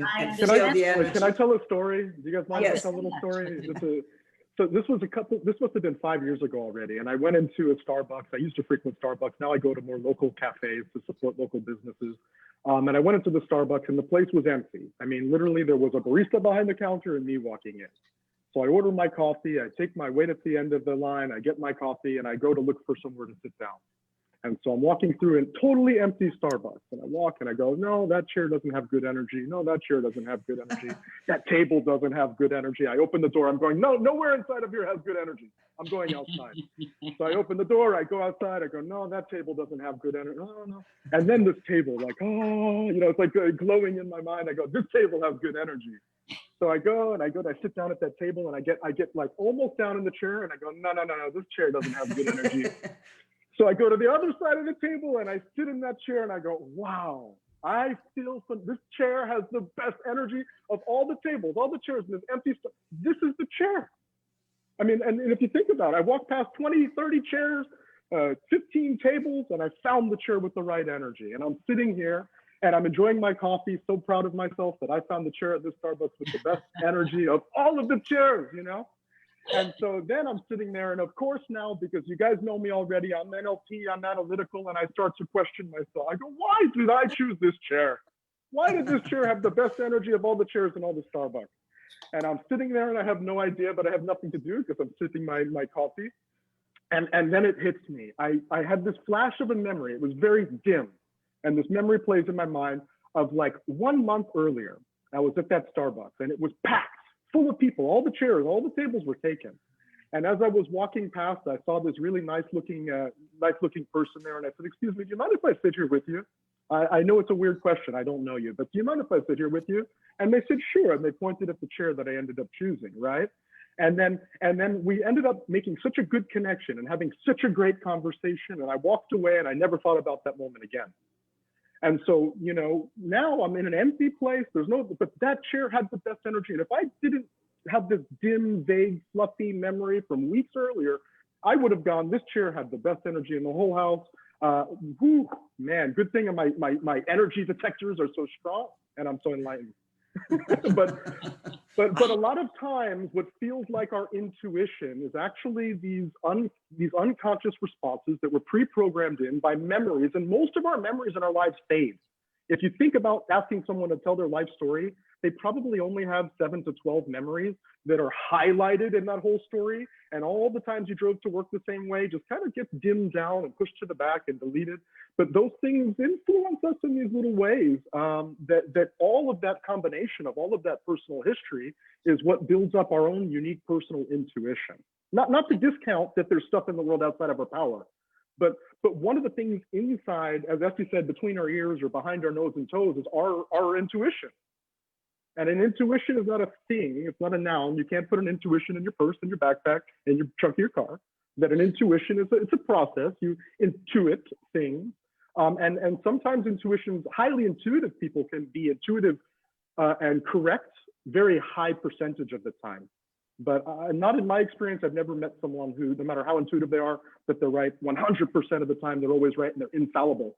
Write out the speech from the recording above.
and Can feel the energy. can I tell a story? Do you guys mind if I Yes. tell a little story? So this must have been 5 years ago already. And I went into a Starbucks. I used to frequent Starbucks. Now I go to more local cafes to support local businesses. And I went into the Starbucks and the place was empty. I mean, literally there was a barista behind the counter and me walking in. So I order my coffee, I take my wait at the end of the line, I get my coffee and I go to look for somewhere to sit down. And so I'm walking through a totally empty Starbucks and I walk and I go, no, that chair doesn't have good energy. No, that chair doesn't have good energy. That table doesn't have good energy. I open the door, I'm going, no, nowhere inside of here has good energy. I'm going outside. So I open the door, I go outside, I go, no, that table doesn't have good energy. No. And then this table, like, oh, it's like glowing in my mind. I go, this table has good energy. So I go and I sit down at that table and I get like almost down in the chair and I go, no, this chair doesn't have good energy. So I go to the other side of the table and I sit in that chair and I go, wow, I feel this chair has the best energy of all the tables, all the chairs in this empty stuff. This is the chair. I mean, and if you think about it, I walked past 20, 30 chairs, 15 tables, and I found the chair with the right energy. And I'm sitting here and I'm enjoying my coffee, so proud of myself that I found the chair at this Starbucks with the best energy of all of the chairs, And so then I'm sitting there, and of course now, because you guys know me already, I'm NLP, I'm analytical, and I start to question myself. I go, why did I choose this chair? Why did this chair have the best energy of all the chairs in all the Starbucks? And I'm sitting there and I have no idea, but I have nothing to do because I'm sipping my coffee. And then it hits me. I had this flash of a memory. It was very dim. And this memory plays in my mind of like 1 month earlier, I was at that Starbucks and it was packed, full of people, all the chairs, all the tables were taken. And as I was walking past, I saw this really nice looking person there. And I said, excuse me, do you mind if I sit here with you? I know it's a weird question. I don't know you, but do you mind if I sit here with you? And they said, sure. And they pointed at the chair that I ended up choosing, right? And then we ended up making such a good connection and having such a great conversation. And I walked away and I never thought about that moment again. And so, now I'm in an empty place. But that chair had the best energy. And if I didn't have this dim, vague, fluffy memory from weeks earlier, I would have gone, this chair had the best energy in the whole house. Man, good thing my energy detectors are so strong and I'm so enlightened. but a lot of times what feels like our intuition is actually these unconscious responses that were pre-programmed in by memories, and most of our memories in our lives fade. If you think about asking someone to tell their life story, they probably only have 7 to 12 memories that are highlighted in that whole story. And all the times you drove to work the same way just kind of gets dimmed down and pushed to the back and deleted. But those things influence us in these little ways that all of that combination of all of that personal history is what builds up our own unique personal intuition. Not to discount that there's stuff in the world outside of our power. But one of the things inside, as Esty said, between our ears or behind our nose and toes is our intuition. And an intuition is not a thing, it's not a noun. You can't put an intuition in your purse, in your backpack, in your trunk of your car. That an intuition it's a process. You intuit things. And sometimes intuitions, highly intuitive people can be intuitive and correct very high percentage of the time. But not in my experience. I've never met someone who, no matter how intuitive they are, that they're right 100% of the time. They're always right and they're infallible.